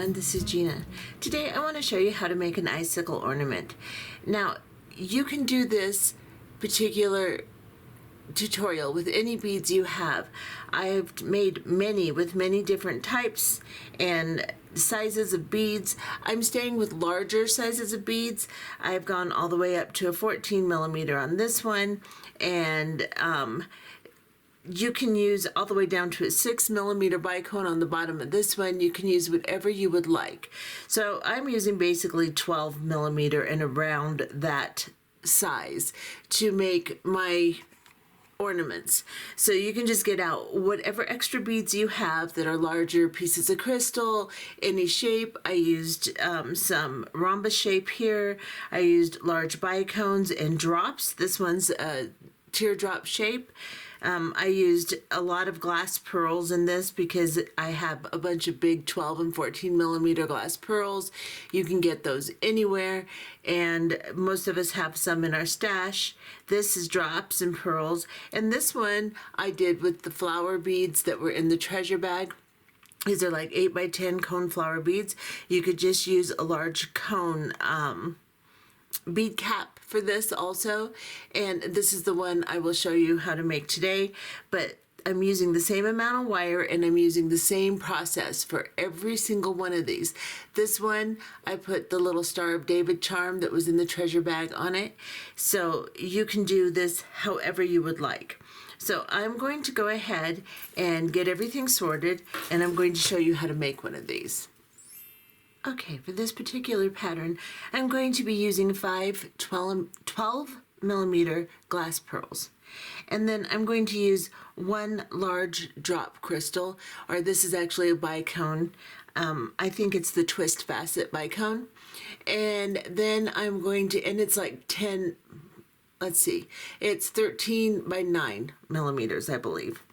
everyone, this is Gina. Today I want to show you how to make an icicle ornament. Now, you can do this particular tutorial with any beads you have. I've made many with many different types and sizes of beads. I'm staying with larger sizes of beads. I've gone all the way up to a 14 millimeter on this one, and you can use all the way down to a 6 millimeter bicone on the bottom of this one. You can use whatever you would like. So I'm using basically 12 millimeter and around that size to make my ornaments. So you can just get out whatever extra beads you have that are larger pieces of crystal, any shape. I used some rhombus shape here. I used large bicones and drops. This one's a teardrop shape. I used a lot of glass pearls in this because I have a bunch of big 12 and 14 millimeter glass pearls. You can get those anywhere, and most of us have some in our stash. This is drops and pearls, and this one I did with the flower beads that were in the treasure bag. These are like 8 by 10 cone flower beads. You could just use a large cone bead cap for this also, and this is the one I will show you how to make today, but I'm using the same amount of wire and I'm using the same process for every single one of these. This one I put the little Star of David charm that was in the treasure bag on it, so you can do this however you would like. So I'm going to go ahead and get everything sorted, and I'm going to show you how to make one of these. Okay, for this particular pattern, I'm going to be using 5 12 millimeter glass pearls. And then I'm going to use one large drop crystal, or this is actually a bicone. I think it's the twist facet bicone. And then I'm going to, and it's like 10, let's see, it's 13 by 9 millimeters, I believe.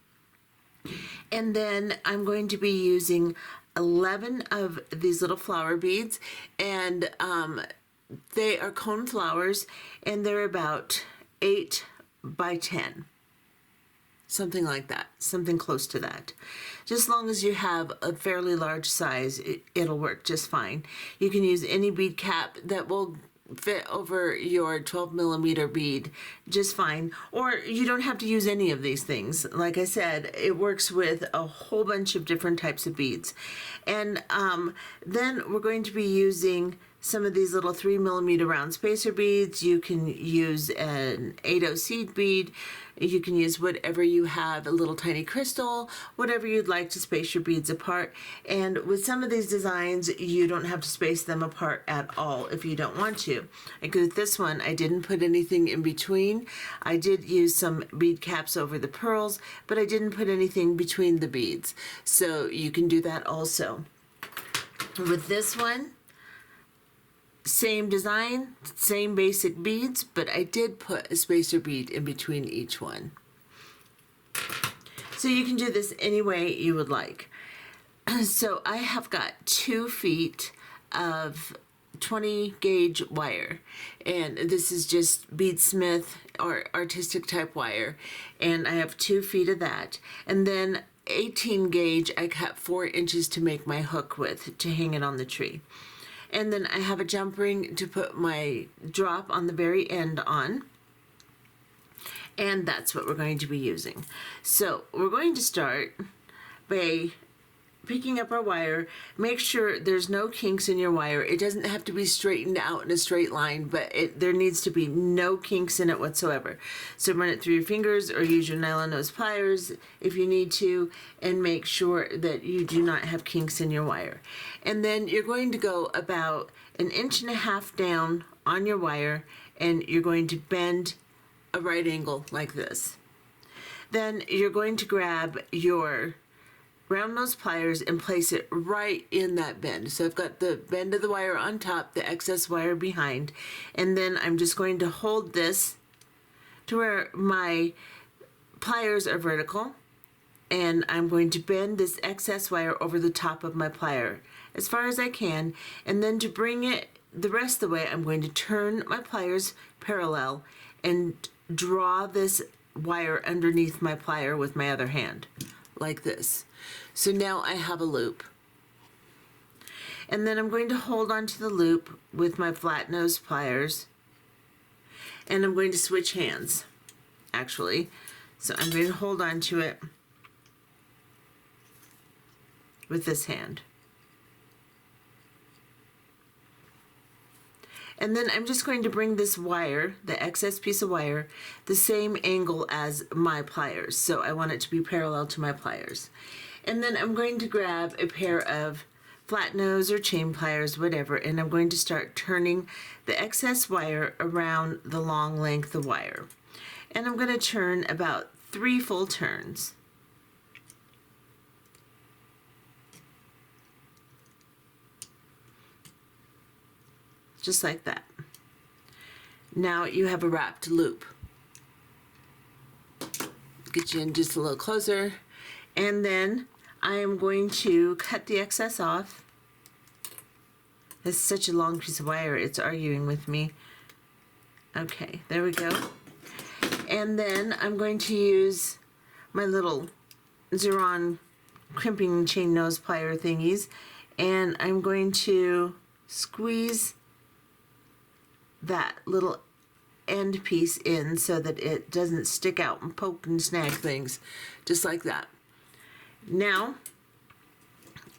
And then I'm going to be using 11 of these little flower beads, and they are cone flowers, and they're about 8 by 10, something like that, something close to that. Just as long as you have a fairly large size, it'll work just fine. You can use any bead cap that will fit over your 12 millimeter bead just fine, or you don't have to use any of these things. Like I said, it works with a whole bunch of different types of beads. And then we're going to be using some of these little 3 millimeter round spacer beads. You can use an 8/0 seed bead. You can use whatever you have, a little tiny crystal, whatever you'd like to space your beads apart. And with some of these designs, you don't have to space them apart at all if you don't want to. Like with this one, I didn't put anything in between. I did use some bead caps over the pearls, but I didn't put anything between the beads. So you can do that also. With this one, same design, same basic beads, but I did put a spacer bead in between each one. So you can do this any way you would like. So I have got 2 feet of 20 gauge wire, and this is just beadsmith or artistic type wire, and I have 2 feet of that. And then 18 gauge I cut 4 inches to make my hook with to hang it on the tree. And then I have a jump ring to put my drop on the very end on. And that's what we're going to be using. So we're going to start by picking up our wire. Make sure there's no kinks in your wire. It doesn't have to be straightened out in a straight line, but there needs to be no kinks in it whatsoever. So run it through your fingers or use your nylon nose pliers if you need to, and make sure that you do not have kinks in your wire. And then you're going to go about 1.5 inches down on your wire, and you're going to bend a right angle like this. Then you're going to grab your round nose pliers and place it right in that bend. So I've got the bend of the wire on top, the excess wire behind, and then I'm just going to hold this to where my pliers are vertical, and I'm going to bend this excess wire over the top of my plier as far as I can, and then to bring it the rest of the way, I'm going to turn my pliers parallel and draw this wire underneath my plier with my other hand, like this. So now I have a loop. And then I'm going to hold onto the loop with my flat nose pliers, and I'm going to switch hands, actually. So I'm going to hold onto it with this hand. And then I'm just going to bring this wire, the excess piece of wire, the same angle as my pliers. So I want it to be parallel to my pliers. And then I'm going to grab a pair of flat nose or chain pliers, whatever, and I'm going to start turning the excess wire around the long length of wire. And I'm going to turn about 3 full turns. Just like that. Now you have a wrapped loop. Get you in just a little closer, and then I am going to cut the excess off. It's such a long piece of wire, it's arguing with me. Okay, there we go. And then I'm going to use my little Xeron crimping chain nose plier thingies, and I'm going to squeeze that little end piece in so that it doesn't stick out and poke and snag things, just like that. Now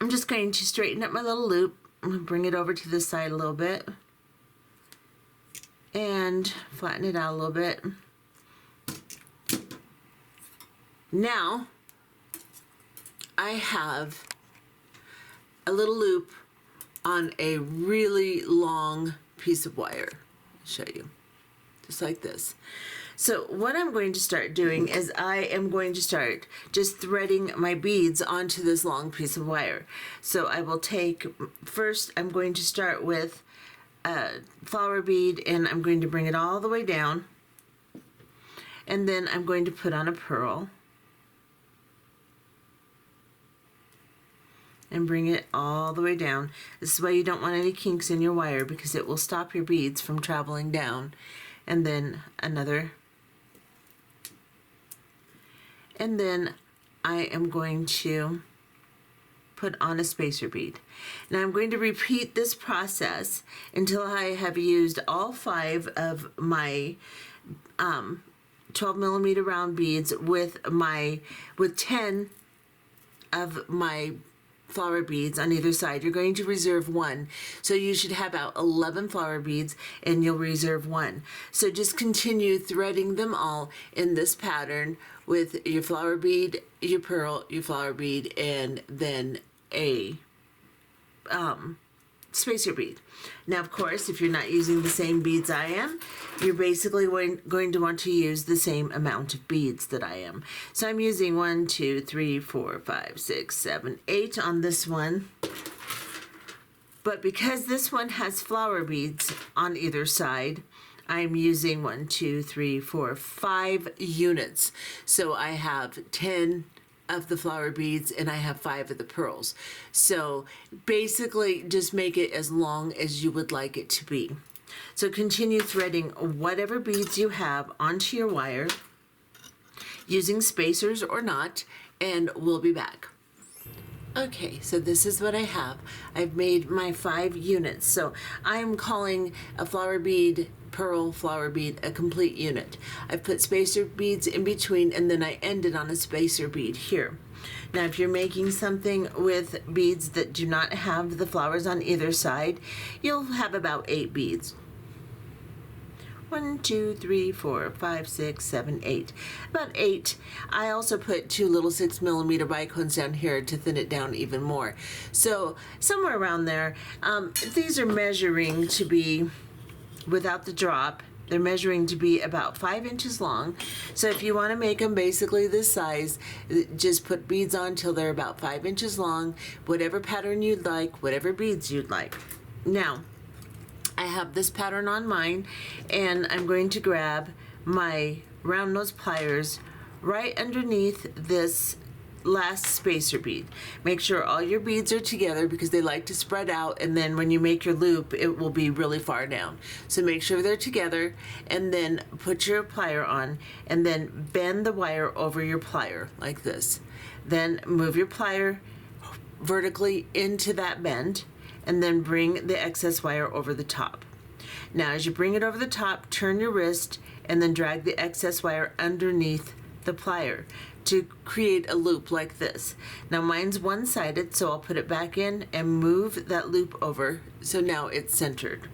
I'm just going to straighten up my little loop. I'm going to bring it over to this side a little bit and flatten it out a little bit. Now I have a little loop on a really long piece of wire. Show you, just like this. So what I'm going to start doing is I am going to start just threading my beads onto this long piece of wire. So I will take, first I'm going to start with a flower bead, and I'm going to bring it all the way down, and then I'm going to put on a pearl and bring it all the way down. This is why you don't want any kinks in your wire, because it will stop your beads from traveling down. And then another. And then I am going to put on a spacer bead. Now I'm going to repeat this process until I have used all 5 of my 12mm round beads with 10 of my flower beads on either side. You're going to reserve 1. So you should have about 11 flower beads, and you'll reserve 1. So just continue threading them all in this pattern with your flower bead, your pearl, your flower bead, and then a spacer bead. Now, of course, if you're not using the same beads I am, you're basically going to want to use the same amount of beads that I am. So I'm using 1, 2, 3, 4, 5, 6, 7, 8 on this one. But because this one has flower beads on either side, I'm using 1, 2, 3, 4, 5 units. So I have 10 of the flower beads, and I have 5 of the pearls. So basically just make it as long as you would like it to be. So continue threading whatever beads you have onto your wire, using spacers or not, and we'll be back. Okay, so this is what I have. I've made my 5 units. So I'm calling a flower bead, pearl, flower bead a complete unit. I've put spacer beads in between, and then I ended on a spacer bead here. Now if you're making something with beads that do not have the flowers on either side, you'll have about 8 beads. 1, 2, 3, 4, 5, 6, 7, 8. About 8. I also put 2 little 6mm bicones down here to thin it down even more. So somewhere around there. These are measuring to be, without the drop, they're measuring to be about 5 inches long. So if you want to make them basically this size, just put beads on till they're about 5 inches long, whatever pattern you'd like, whatever beads you'd like. Now, I have this pattern on mine, and I'm going to grab my round nose pliers right underneath this last spacer bead. Make sure all your beads are together, because they like to spread out, and then when you make your loop it will be really far down. So make sure they're together, and then put your plier on, and then bend the wire over your plier like this. Then move your plier vertically into that bend, and then bring the excess wire over the top. Now, as you bring it over the top, turn your wrist and then drag the excess wire underneath the plier to create a loop like this. Now mine's one-sided, so I'll put it back in and move that loop over so now it's centered.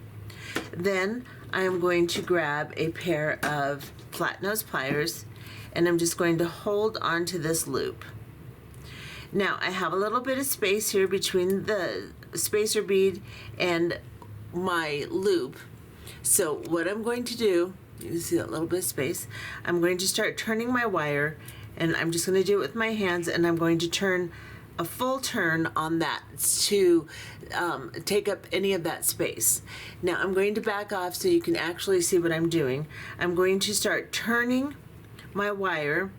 Then I am going to grab a pair of flat nose pliers and I'm just going to hold onto this loop. Now I have a little bit of space here between the spacer bead and my loop. So what I'm going to do, you can see that little bit of space, I'm going to start turning my wire, and I'm just going to do it with my hands, and I'm going to turn a full turn on that to take up any of that space. Now I'm going to back off so you can actually see what I'm doing. I'm going to start turning my wire.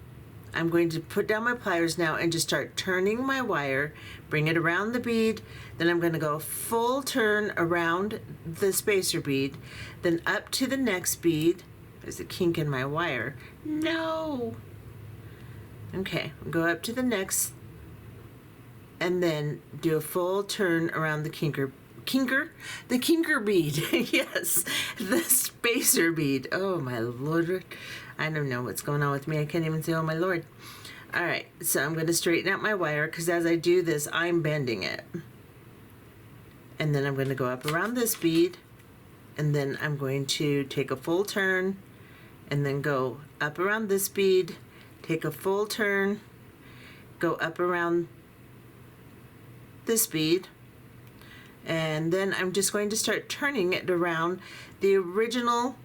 I'm going to put down my pliers now and just start turning my wire, bring it around the bead, then I'm going to go full turn around the spacer bead, then up to the next bead. There's a kink in my wire. No! Okay, go up to the next and then do a full turn around the kinker bead. Yes, the spacer bead. Oh my Lord, I don't know what's going on with me. I can't even say oh my Lord. All right, so I'm going to straighten out my wire because as I do this I'm bending it, and then I'm going to go up around this bead, and then I'm going to take a full turn and then go up around this bead, take a full turn, go up around this bead, and then I'm just going to start turning it around the original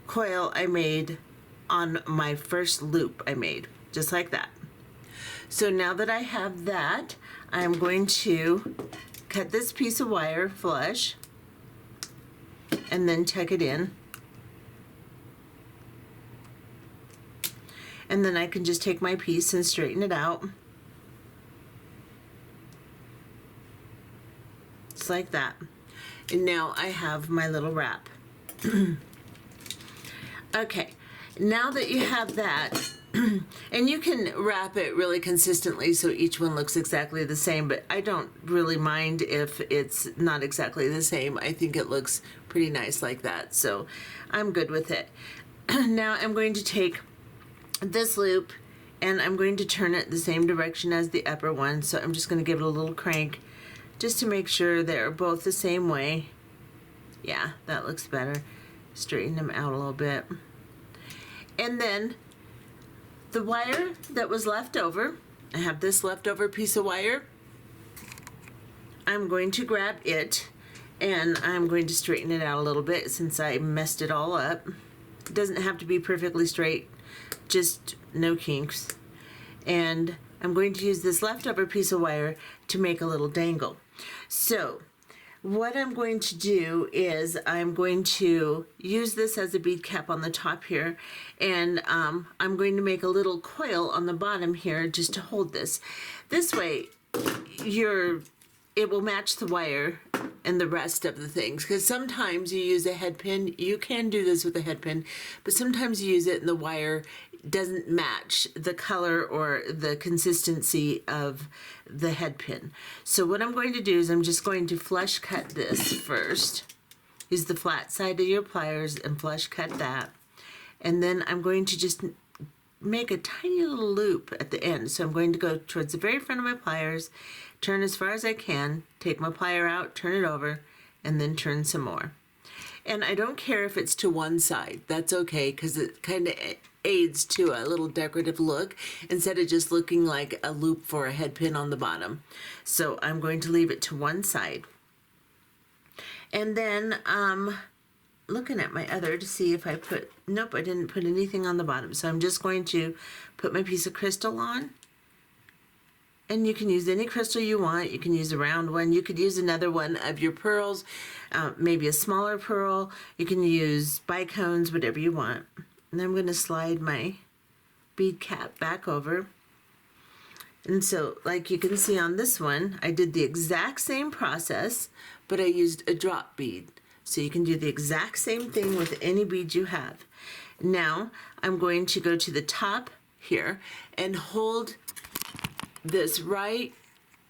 coil I made on my first loop I made, just like that. So now that I have that, I'm going to cut this piece of wire flush and then tuck it in. And then I can just take my piece and straighten it out. Just like that. And now I have my little wrap. Okay, now that you have that, and you can wrap it really consistently so each one looks exactly the same, but I don't really mind if it's not exactly the same. I think it looks pretty nice like that, so I'm good with it. Now I'm going to take this loop and I'm going to turn it the same direction as the upper one, so I'm just going to give it a little crank just to make sure they're both the same way. Yeah, that looks better. Straighten them out a little bit. And then the wire that was left over, I have this leftover piece of wire. I'm going to grab it and I'm going to straighten it out a little bit since I messed it all up. It doesn't have to be perfectly straight, just no kinks. And I'm going to use this leftover piece of wire to make a little dangle. So what I'm going to do is I'm going to use this as a bead cap on the top here, and I'm going to make a little coil on the bottom here just to hold this. This way it will match the wire and the rest of the things, because sometimes you use a head pin. You can do this with a head pin, but sometimes you use it and the wire doesn't match the color or the consistency of the head pin. So what I'm going to do is I'm just going to flush cut this first. Use the flat side of your pliers and flush cut that. And then I'm going to just make a tiny little loop at the end. So I'm going to go towards the very front of my pliers, turn as far as I can, take my plier out, turn it over, and then turn some more. And I don't care if it's to one side. That's okay, because it kind of aids to a little decorative look instead of just looking like a loop for a head pin on the bottom. So I'm going to leave it to one side. And then looking at my other to see if I put, nope, I didn't put anything on the bottom. So I'm just going to put my piece of crystal on. And you can use any crystal you want. You can use a round one. You could use another one of your pearls, maybe a smaller pearl. You can use bicones, whatever you want. And I'm going to slide my bead cap back over. And so, like you can see on this one, I did the exact same process, but I used a drop bead. So you can do the exact same thing with any bead you have. Now, I'm going to go to the top here and hold this right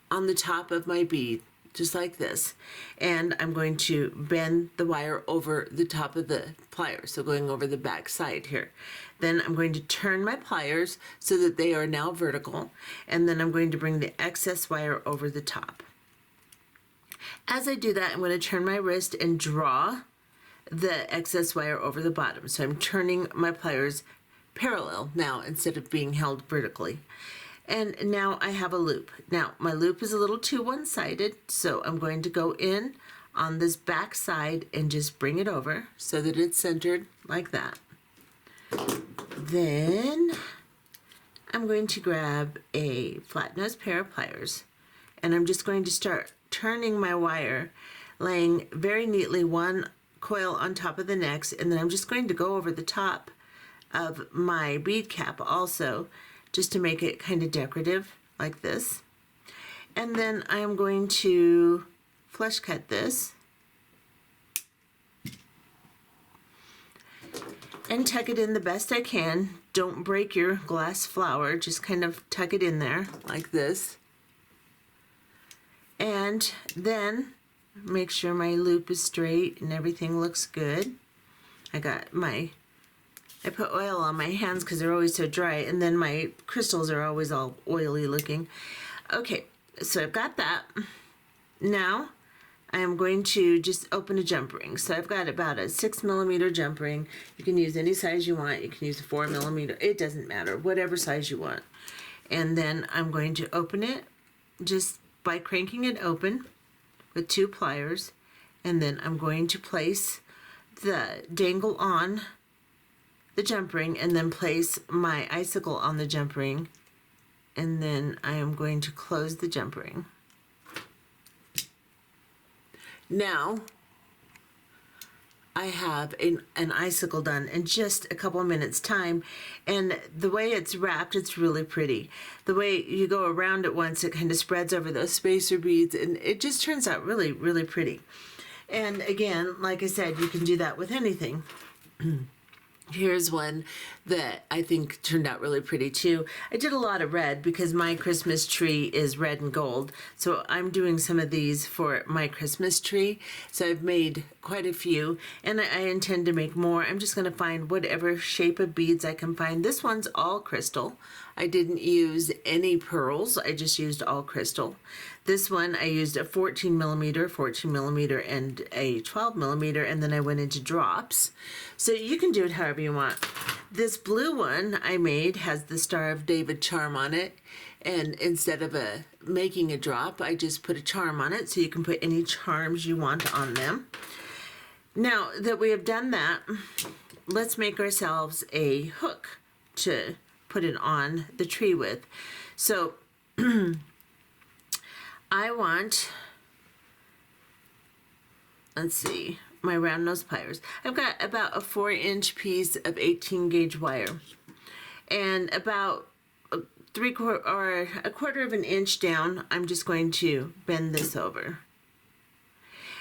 on the top of my bead. just like this. And I'm going to bend the wire over the top of the pliers, so going over the back side here. Then I'm going to turn my pliers so that they are now vertical, and then I'm going to bring the excess wire over the top. As I do that, I'm going to turn my wrist and draw the excess wire over the bottom. So I'm turning my pliers parallel now instead of being held vertically. And now I have a loop. Now my loop is a little too one-sided, so I'm going to go in on this back side and just bring it over so that it's centered like that. Then I'm going to grab a flat nose pair of pliers, and I'm just going to start turning my wire, laying very neatly one coil on top of the next, and then I'm just going to go over the top of my bead cap also, just to make it kind of decorative like this. And then I am going to flush cut this and tuck it in the best I can. Don't break your glass flower, just kind of tuck it in there like this. And then make sure my loop is straight and everything looks good. I put oil on my hands because they're always so dry, and then my crystals are always all oily looking. Okay, so I've got that. Now I am going to just open a jump ring. So I've got about a 6mm jump ring. You can use any size you want. You can use a 4mm. It doesn't matter, whatever size you want. And then I'm going to open it just by cranking it open with 2 pliers, and then I'm going to place the dangle on the jump ring and then place my icicle on the jump ring, and then I am going to close the jump ring. Now I have an icicle done in just a couple of minutes time, and the way it's wrapped, it's really pretty. The way you go around it once, it kind of spreads over those spacer beads, and it just turns out really, really pretty. And again, like I said, you can do that with anything. Here's one that I think turned out really pretty too. I did a lot of red because my Christmas tree is red and gold. So I'm doing some of these for my Christmas tree. So I've made quite a few, and I intend to make more. I'm just going to find whatever shape of beads I can find. This one's all crystal. I didn't use any pearls. I just used all crystal. This one I used a 14mm, and a 12mm, and then I went into drops. So you can do it however you want. This blue one I made has the Star of David charm on it, and instead of making a drop, I just put a charm on it, so you can put any charms you want on them. Now that we have done that, let's make ourselves a hook to put it on the tree with. So I want, let's see, my round nose pliers. I've got about a 4-inch piece of 18 gauge wire, and about a quarter of an inch down, I'm just going to bend this over.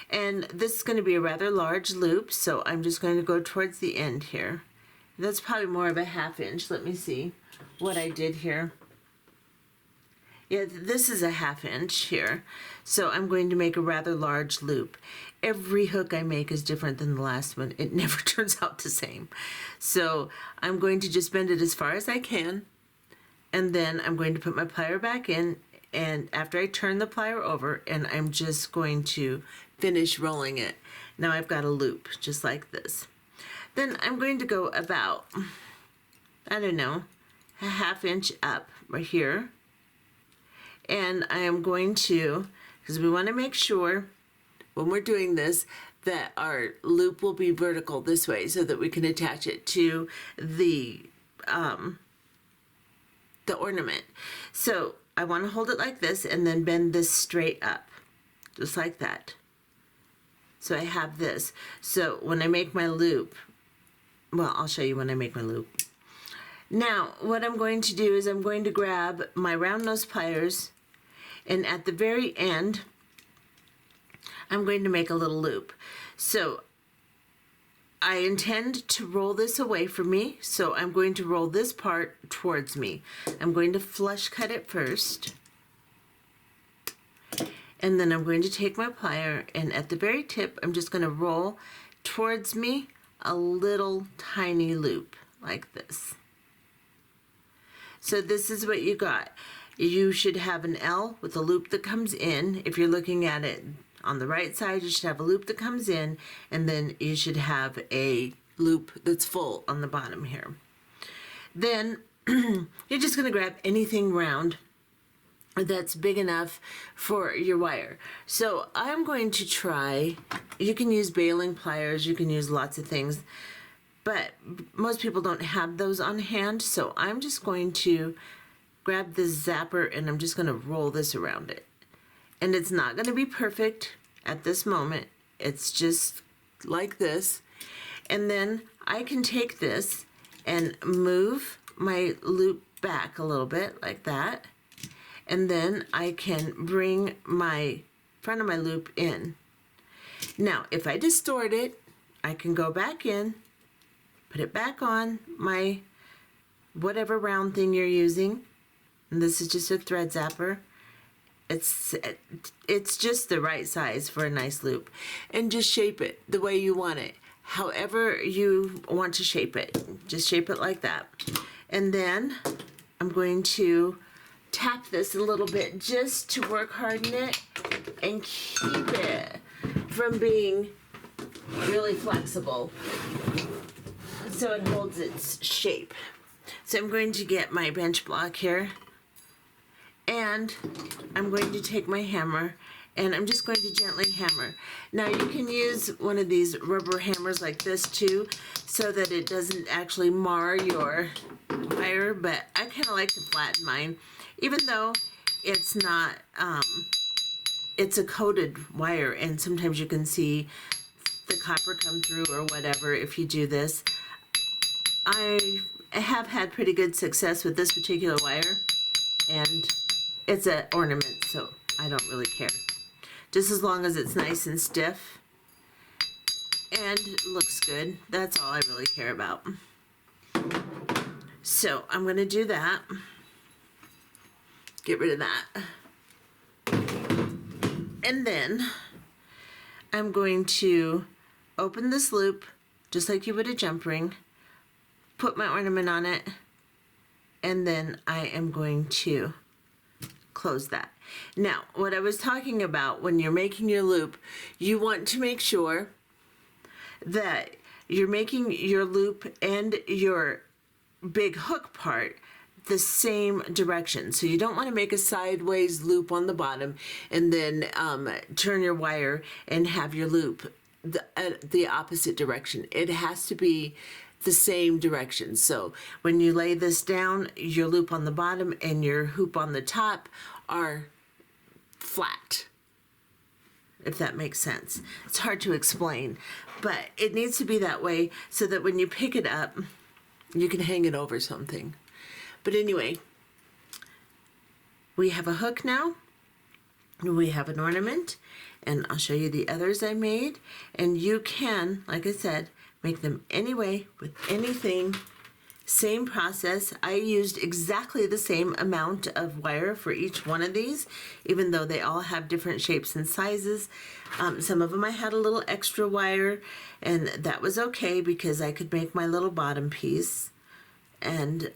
And this is going to be a rather large loop, so I'm just going to go towards the end here. That's probably more of a 1/2 inch. Let me see what I did here. Yeah, this is a 1/2 inch here. So I'm going to make a rather large loop. Every hook I make is different than the last one. It never turns out the same. So I'm going to just bend it as far as I can, and then I'm going to put my plier back in, and after I turn the plier over, and I'm just going to finish rolling it. Now I've got a loop just like this. Then I'm going to go about, I don't know, a 1/2 inch up right here. And I am going to, because we want to make sure when we're doing this that our loop will be vertical this way so that we can attach it to the ornament. So I want to hold it like this and then bend this straight up, just like that. So I have this. So when I make my loop, well, I'll show you when I make my loop. Now, what I'm going to do is I'm going to grab my round nose pliers, and at the very end, I'm going to make a little loop. So I intend to roll this away from me, so I'm going to roll this part towards me. I'm going to flush cut it first, And then I'm going to take my plier, and at the very tip, I'm just going to roll towards me a little tiny loop like this. So this is what you got. You should have an L with a loop that comes in. If you're looking at it on the right side, you should have a loop that comes in, and then you should have a loop that's full on the bottom here. Then you're just going to grab anything round that's big enough for your wire. So I'm going to try, you can use baling pliers, you can use lots of things, but most people don't have those on hand, so I'm just going to grab this zapper and I'm just going to roll this around it. And it's not going to be perfect at this moment. It's just like this. And then I can take this and move my loop back a little bit like that. And then I can bring my front of my loop in. Now, if I distort it, I can go back in, put it back on my whatever round thing you're using. And this is just a thread zapper. It's just the right size for a nice loop. And just shape it the way you want it. However you want to shape it. Just shape it like that. And then I'm going to tap this a little bit just to work harden it and keep it from being really flexible so it holds its shape. So I'm going to get my bench block here, and I'm going to take my hammer and I'm just going to gently hammer. Now you can use one of these rubber hammers like this too, so that it doesn't actually mar your wire, but I kind of like to flatten mine. Even though it's not, it's a coated wire, and sometimes you can see the copper come through or whatever if you do this. I have had pretty good success with this particular wire, and it's an ornament, so I don't really care. Just as long as it's nice and stiff and looks good, that's all I really care about. So I'm going to do that. Get rid of that. And then I'm going to open this loop just like you would a jump ring, put my ornament on it, and then I am going to close that. Now, what I was talking about, when you're making your loop, you want to make sure that you're making your loop and your big hook part the same direction. So you don't want to make a sideways loop on the bottom and then turn your wire and have your loop the opposite direction. It has to be the same direction. So when you lay this down, your loop on the bottom and your hoop on the top are flat, if that makes sense. It's hard to explain, but it needs to be that way so that when you pick it up, you can hang it over something. But anyway, we have a hook now, we have an ornament, and I'll show you the others I made. And you can, like I said, make them any way with anything. Same process. I used exactly the same amount of wire for each one of these, even though they all have different shapes and sizes. Some of them I had a little extra wire, and that was okay because I could make my little bottom piece. And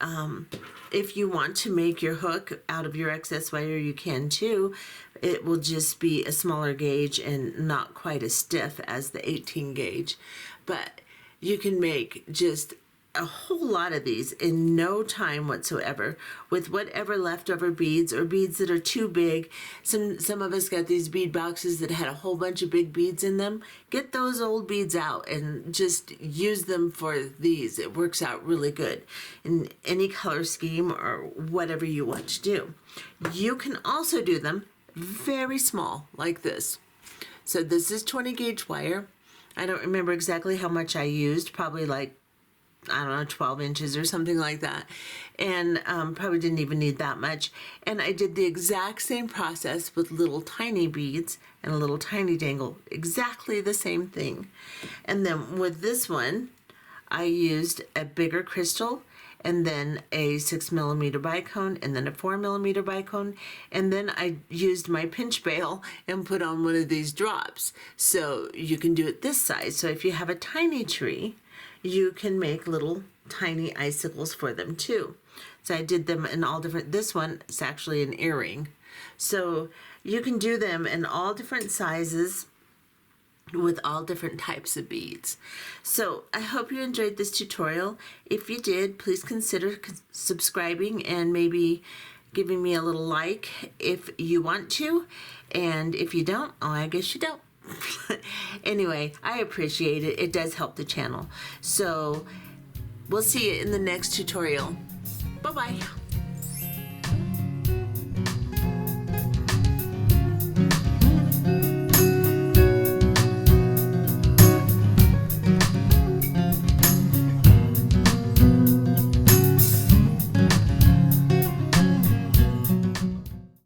if you want to make your hook out of your excess wire, you can too. It will just be a smaller gauge and not quite as stiff as the 18 gauge. But you can make just a whole lot of these in no time whatsoever with whatever leftover beads or beads that are too big. Some of us got these bead boxes that had a whole bunch of big beads in them. Get those old beads out and just use them for these. It works out really good in any color scheme or whatever you want to do. You can also do them very small like this. So this is 20 gauge wire. I don't remember exactly how much I used, probably like, I don't know, 12 inches or something like that. And probably didn't even need that much. And I did the exact same process with little tiny beads and a little tiny dangle. Exactly the same thing. And then with this one, I used a bigger crystal and then a 6mm bicone, and then a 4mm bicone, and then I used my pinch bail and put on one of these drops. So you can do it this size. So if you have a tiny tree, you can make little tiny icicles for them too. So I did them in all different, this one is actually an earring. So you can do them in all different sizes with all different types of beads. So I hope you enjoyed this tutorial. If you did, please consider subscribing and maybe giving me a little like if you want to. And if you don't, oh, I guess you don't. Anyway, I appreciate it. It does help the channel. So we'll see you in the next tutorial. Bye-bye.